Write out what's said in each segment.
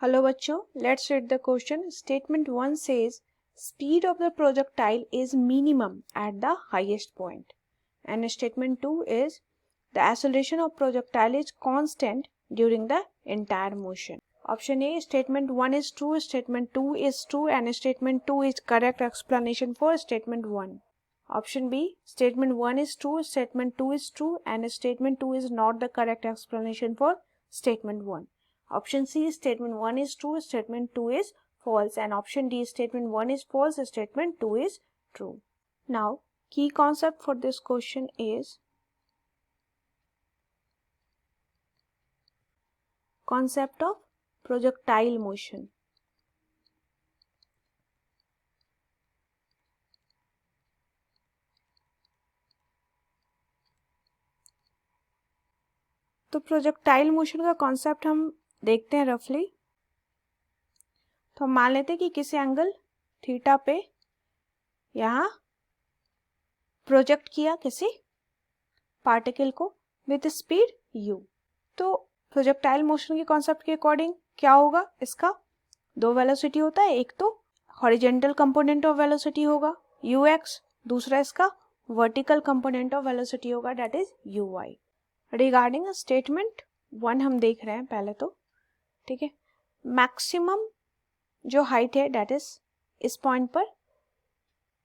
Hello बच्चों, let's read the question. Statement 1 says speed of the projectile is minimum at the highest point, and statement 2 is the acceleration of projectile is constant during the entire motion. Option A, statement 1 is true, statement 2 is true, and statement 2 is correct explanation for statement 1. Option B, statement 1 is true, statement 2 is true, and statement 2 is not the correct explanation for statement 1. Option C, statement 1 is true, statement 2 is false, and option D, statement 1 is false, statement 2 is true. Now, key concept for this question is concept of projectile motion. तो projectile motion का concept हम देखते हैं रफली. तो हम मान लेते हैं कि किसी एंगल थीटा पे यहाँ प्रोजेक्ट किया किसी पार्टिकल को विद स्पीड u. तो प्रोजेक्टाइल मोशन के कॉन्सेप्ट के अकॉर्डिंग क्या होगा, इसका दो वेलोसिटी होता है. एक तो हॉरिजेंटल कंपोनेंट ऑफ वेलोसिटी होगा ux, दूसरा इसका वर्टिकल कंपोनेंट ऑफ वेलोसिटी होगा that is uy. Regarding statement 1 हम देख रहे हैं पहले तो, ठीक है. मैक्सिमम जो हाइट है दैट इज इस पॉइंट पर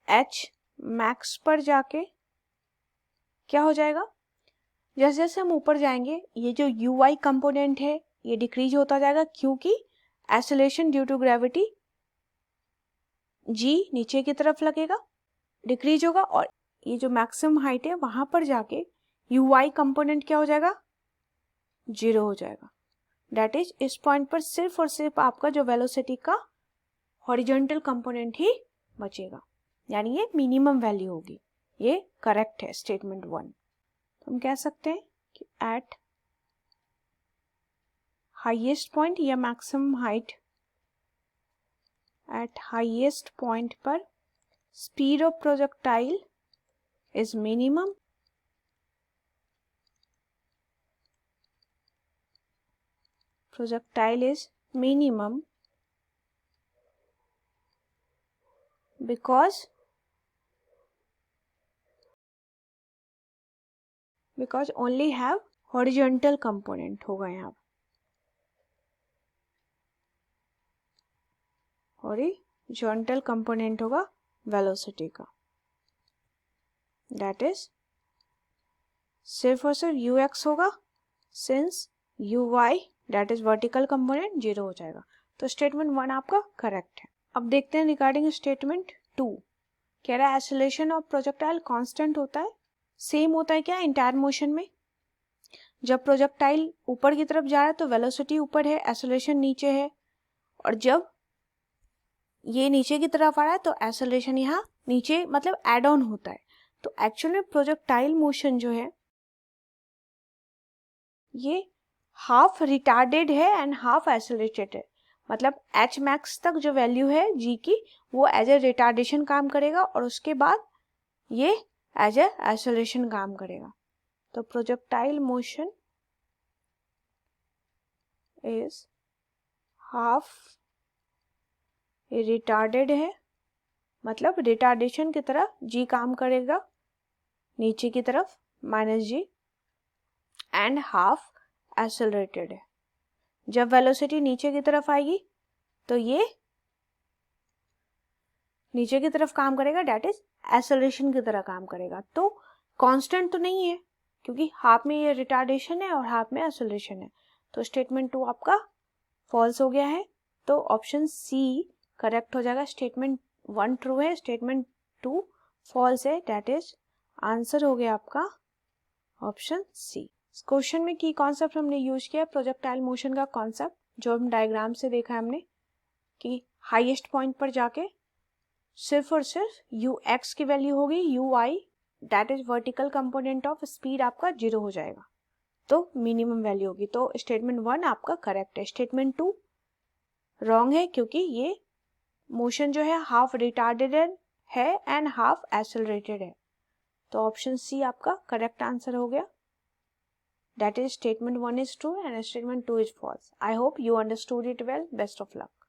h मैक्स पर जाके क्या हो जाएगा, जैसे जैसे हम ऊपर जाएंगे ये जो uy कंपोनेंट है ये डिक्रीज होता जाएगा क्योंकि acceleration due to gravity g नीचे की तरफ लगेगा, डिक्रीज होगा, और ये जो मैक्सिमम हाइट है वहां पर जाके uy कंपोनेंट क्या हो जाएगा, 0 हो जाएगा. दैट इज इस पॉइंट पर सिर्फ और सिर्फ आपका जो वेलोसिटी का हॉरिजॉन्टल कंपोनेंट ही बचेगा, यानी ये मिनिमम वैल्यू होगी. ये करेक्ट है स्टेटमेंट 1. तो हम कह सकते हैं कि एट हाईएस्ट पॉइंट या maximum height at highest point पर speed of projectile is minimum projectile is minimum because only have horizontal component होगा यहाँ horizontal component होगा velocity का, that is सिर्फ और सिर्फ ux होगा since uy that is vertical component 0 हो जाएगा. तो स्टेटमेंट 1 आपका करेक्ट है. अब देखते हैं रिगार्डिंग स्टेटमेंट 2. कह रहा है एक्सेलरेशन ऑफ प्रोजेक्टाइल कांस्टेंट होता है, सेम होता है क्या इंटायर मोशन में. जब प्रोजेक्टाइल ऊपर की तरफ जा रहा है तो वेलोसिटी ऊपर है, एक्सेलरेशन नीचे है, और जब ये नीचे की तरफ आ रहा है तो एक्सेलरेशन यहाँ नीचे मतलब एड ऑन होता है. तो एक्चुअल में प्रोजेक्टाइल मोशन जो है ये हाफ रिटार्डेड है एंड हाफ एक्सेलरेटेड है. मतलब एच मैक्स तक जो वैल्यू है जी की वो एज ए रिटार्डेशन काम करेगा और उसके बाद ये एज ए एक्सेलरेशन काम करेगा. तो projectile motion is half retarded है, मतलब रिटार्डेशन की तरफ जी काम करेगा नीचे की तरफ minus G, and half accelerated है. जब वेलोसिटी नीचे की तरफ आएगी तो ये नीचे की तरफ काम करेगा, डेट इज एक्सेलरेशन की तरह काम करेगा. तो कांस्टेंट तो नहीं है क्योंकि हाफ में ये रिटार्डेशन है और हाफ में एक्सेलरेशन है. तो स्टेटमेंट 2 आपका फॉल्स हो गया है. तो ऑप्शन सी करेक्ट हो जाएगा. स्टेटमेंट 1 ट्रू है, स्टेटमेंट 2 फॉल्स है, डेट इज आंसर हो गया आपका ऑप्शन सी. क्वेश्चन में की कॉन्सेप्ट हमने यूज किया प्रोजेक्टाइल मोशन का कॉन्सेप्ट, जो हम डायग्राम से देखा है हमने कि हाईएस्ट पॉइंट पर जाके सिर्फ और सिर्फ ux की वैल्यू होगी uy that is vertical component of speed आपका 0 हो जाएगा, तो मिनिमम वैल्यू होगी. तो स्टेटमेंट 1 आपका करेक्ट है. स्टेटमेंट 2 रॉन्ग है क्योंकि ये मोशन जो है हाफ रिटार्डेड है एंड हाफ एक्सेलरेटेड है. तो ऑप्शन सी आपका करेक्ट आंसर हो गया. That is, statement 1 is true and statement 2 is false. I hope you understood it well. Best of luck.